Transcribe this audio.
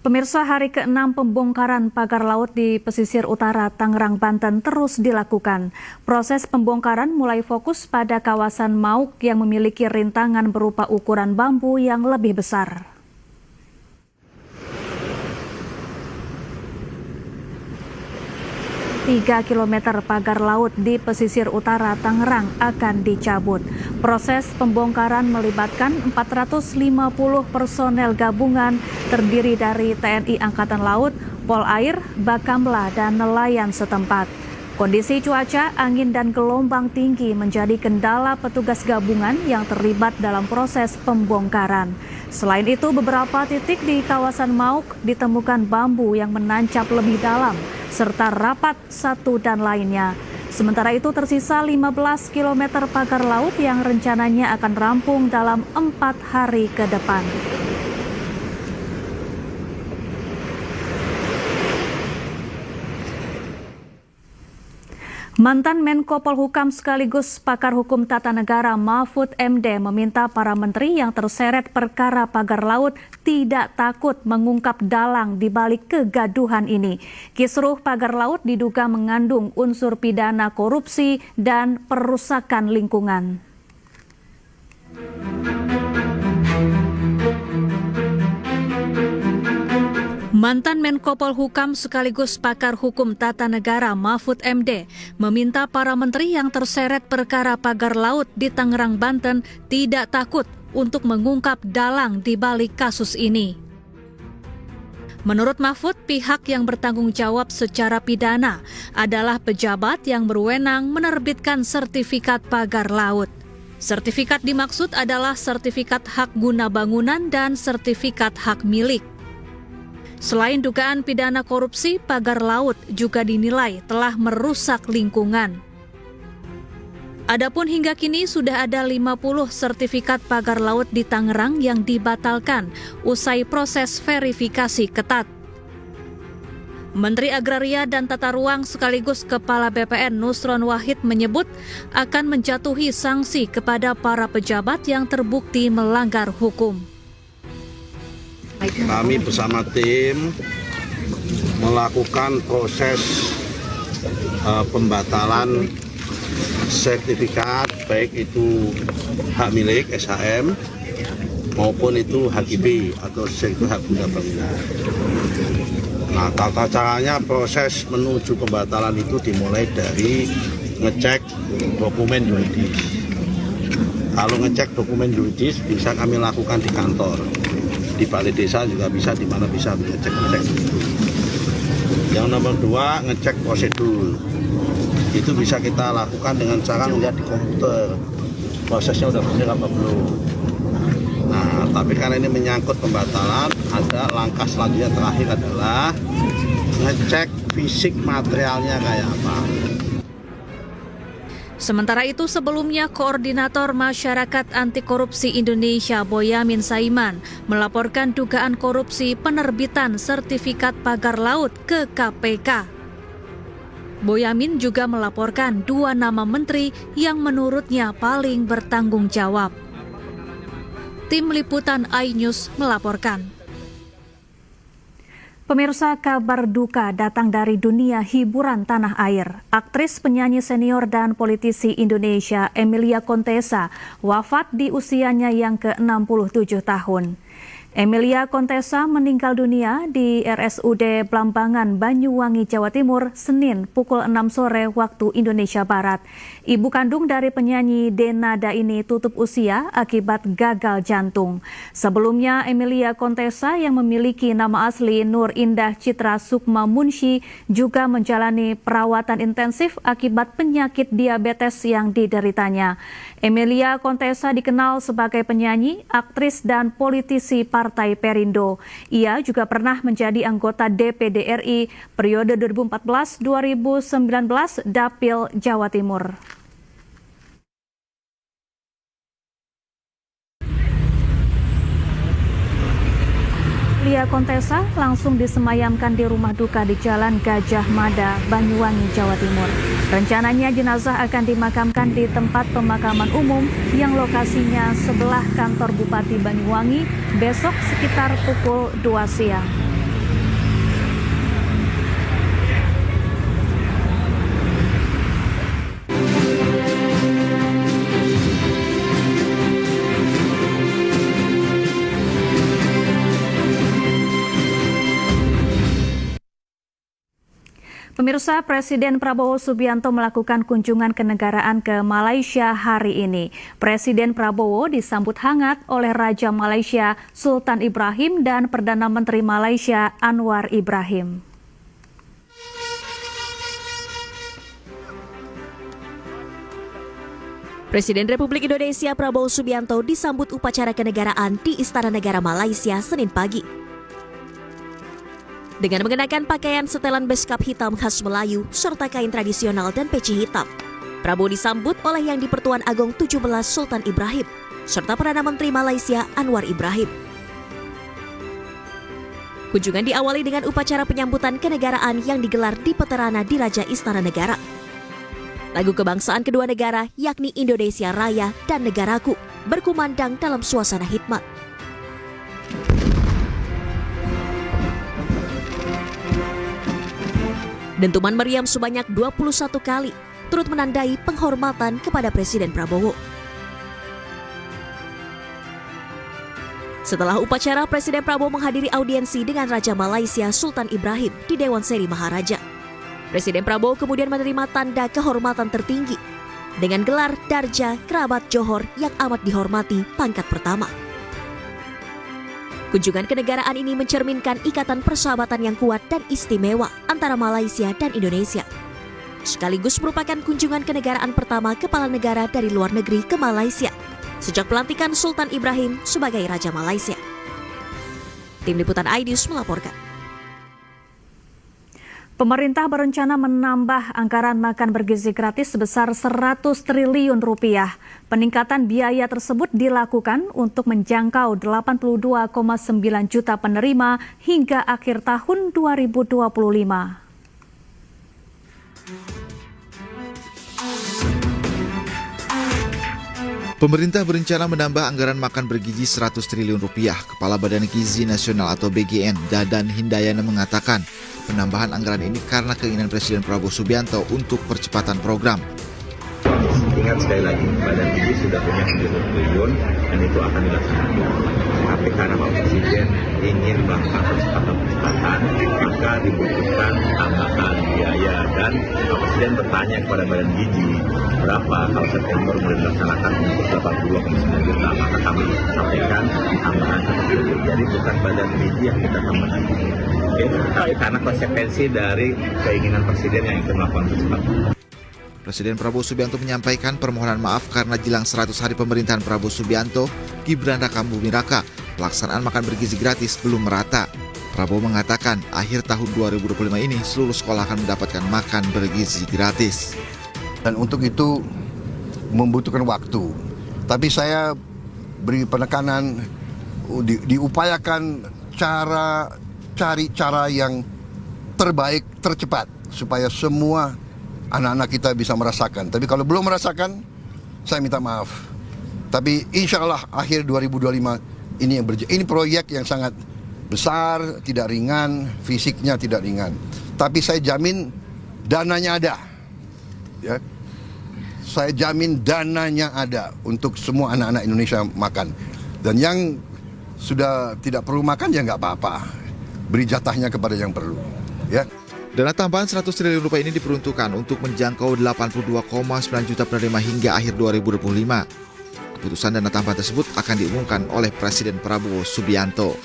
Pemirsa, hari ke-6 pembongkaran pagar laut di pesisir utara Tangerang, Banten terus dilakukan. Proses pembongkaran mulai fokus pada kawasan Mauk yang memiliki rintangan berupa ukuran bambu yang lebih besar. 3 km pagar laut di pesisir utara Tangerang akan dicabut. Proses pembongkaran melibatkan 450 personel gabungan terdiri dari TNI Angkatan Laut, Polair, Bakamla, dan nelayan setempat. Kondisi cuaca, angin, dan gelombang tinggi menjadi kendala petugas gabungan yang terlibat dalam proses pembongkaran. Selain itu, beberapa titik di kawasan Mauk ditemukan bambu yang menancap lebih dalam, serta rapat satu dan lainnya. Sementara itu tersisa 15 km pagar laut yang rencananya akan rampung dalam 4 hari ke depan. Mantan Menko Polhukam sekaligus pakar hukum tata negara Mahfud MD meminta para menteri yang terseret perkara pagar laut tidak takut mengungkap dalang di balik kegaduhan ini. Kisruh pagar laut diduga mengandung unsur pidana korupsi dan perusakan lingkungan. Mantan Menko Polhukam sekaligus pakar hukum tata negara Mahfud MD meminta para menteri yang terseret perkara pagar laut di Tangerang, Banten tidak takut untuk mengungkap dalang di balik kasus ini. Menurut Mahfud, pihak yang bertanggung jawab secara pidana adalah pejabat yang berwenang menerbitkan sertifikat pagar laut. Sertifikat dimaksud adalah sertifikat hak guna bangunan dan sertifikat hak milik. Selain dugaan pidana korupsi, pagar laut juga dinilai telah merusak lingkungan. Adapun hingga kini sudah ada 50 sertifikat pagar laut di Tangerang yang dibatalkan usai proses verifikasi ketat. Menteri Agraria dan Tata Ruang sekaligus Kepala BPN Nusron Wahid menyebut akan menjatuhi sanksi kepada para pejabat yang terbukti melanggar hukum. Kami bersama tim melakukan proses pembatalan sertifikat, baik itu hak milik SHM maupun itu HGB atau sertifikat hak guna bangunan. Nah, tata caranya proses menuju pembatalan itu dimulai dari ngecek dokumen yuridis. Kalau ngecek dokumen yuridis bisa kami lakukan di kantor. Di balai desa juga bisa, di mana bisa ngecek itu. Yang nomor 2, ngecek prosedur. Itu bisa kita lakukan dengan cara melihat di komputer prosesnya udah benar apa belum. Nah, tapi karena ini menyangkut pembatalan, ada langkah selanjutnya terakhir adalah ngecek fisik materialnya kayak apa. Sementara itu sebelumnya Koordinator Masyarakat Anti Korupsi Indonesia Boyamin Saiman melaporkan dugaan korupsi penerbitan sertifikat pagar laut ke KPK. Boyamin juga melaporkan 2 nama menteri yang menurutnya paling bertanggung jawab. Tim Liputan iNews melaporkan. Pemirsa, kabar duka datang dari dunia hiburan tanah air. Aktris, penyanyi senior dan politisi Indonesia Emilia Contessa wafat di usianya yang ke-67 tahun. Emilia Contessa meninggal dunia di RSUD Blambangan, Banyuwangi, Jawa Timur, Senin pukul 6 sore waktu Indonesia Barat. Ibu kandung dari penyanyi Denada ini tutup usia akibat gagal jantung. Sebelumnya, Emilia Contessa yang memiliki nama asli Nur Indah Citra Sukma Munshi juga menjalani perawatan intensif akibat penyakit diabetes yang dideritanya. Emilia Contessa dikenal sebagai penyanyi, aktris, dan politisi Partai Perindo. Ia juga pernah menjadi anggota DPD RI periode 2014-2019 Dapil Jawa Timur. Emilia Contessa langsung disemayamkan di rumah duka di Jalan Gajah Mada, Banyuwangi, Jawa Timur. Rencananya jenazah akan dimakamkan di tempat pemakaman umum yang lokasinya sebelah kantor Bupati Banyuwangi besok sekitar pukul 2 siang. Pemirsa, Presiden Prabowo Subianto melakukan kunjungan kenegaraan ke Malaysia hari ini. Presiden Prabowo disambut hangat oleh Raja Malaysia Sultan Ibrahim dan Perdana Menteri Malaysia Anwar Ibrahim. Presiden Republik Indonesia Prabowo Subianto disambut upacara kenegaraan di Istana Negara Malaysia Senin pagi. Dengan mengenakan pakaian setelan beskap hitam khas Melayu serta kain tradisional dan peci hitam, Prabowo disambut oleh Yang di-Pertuan Agong 17 Sultan Ibrahim serta Perdana Menteri Malaysia Anwar Ibrahim. Kunjungan diawali dengan upacara penyambutan kenegaraan yang digelar di Peterana di Raja Istana Negara. Lagu kebangsaan kedua negara yakni Indonesia Raya dan Negaraku berkumandang dalam suasana hikmat. Dentuman meriam sebanyak 21 kali turut menandai penghormatan kepada Presiden Prabowo. Setelah upacara, Presiden Prabowo menghadiri audiensi dengan Raja Malaysia Sultan Ibrahim di Dewan Seri Maharaja. Presiden Prabowo kemudian menerima tanda kehormatan tertinggi dengan gelar Darja Kerabat Johor yang amat dihormati pangkat pertama. Kunjungan kenegaraan ini mencerminkan ikatan persahabatan yang kuat dan istimewa antara Malaysia dan Indonesia. Sekaligus merupakan kunjungan kenegaraan pertama kepala negara dari luar negeri ke Malaysia sejak pelantikan Sultan Ibrahim sebagai Raja Malaysia. Tim Liputan iNews melaporkan. Pemerintah berencana menambah anggaran makan bergizi gratis sebesar 100 triliun rupiah. Peningkatan biaya tersebut dilakukan untuk menjangkau 82,9 juta penerima hingga akhir tahun 2025. Pemerintah berencana menambah anggaran makan bergizi 100 triliun rupiah. Kepala Badan Gizi Nasional atau BGN, Dadan Hindayana mengatakan, penambahan anggaran ini karena keinginan Presiden Prabowo Subianto untuk percepatan program. Ingat sekali lagi, Badan Gizi sudah punya 90 triliun dan itu akan dilaksanakan. Tapi karena Pak Presiden ingin melakukan percepatan, maka dibutuhkan tambahan biaya. Dan Pak Presiden bertanya kepada Badan Gizi, berapa kalau September mulai dilaksanakan untuk 82,9 juta, maka kami sampaikan tambahan 1 triliun. Jadi bukan Badan Gizi yang kita tambahkan. Itu karena konsekuensi dari keinginan Presiden yang ingin melakukan percepatan. Presiden Prabowo Subianto menyampaikan permohonan maaf karena jelang 100 hari pemerintahan Prabowo Subianto, Gibran Raka Buming Raka, pelaksanaan makan bergizi gratis belum merata. Prabowo mengatakan akhir tahun 2025 ini seluruh sekolah akan mendapatkan makan bergizi gratis. Dan untuk itu membutuhkan waktu. Tapi saya beri penekanan, diupayakan cari cara yang terbaik, tercepat, supaya semua anak-anak kita bisa merasakan. Tapi kalau belum merasakan, saya minta maaf. Tapi insya Allah akhir 2025 ini proyek yang sangat besar, tidak ringan, fisiknya tidak ringan. Tapi saya jamin dananya ada. Ya. Saya jamin dananya ada untuk semua anak-anak Indonesia makan. Dan yang sudah tidak perlu makan ya nggak apa-apa. Beri jatahnya kepada yang perlu. Ya. Dana tambahan 100 triliun rupiah ini diperuntukkan untuk menjangkau 82,9 juta penerima hingga akhir 2025. Keputusan dana tambahan tersebut akan diumumkan oleh Presiden Prabowo Subianto.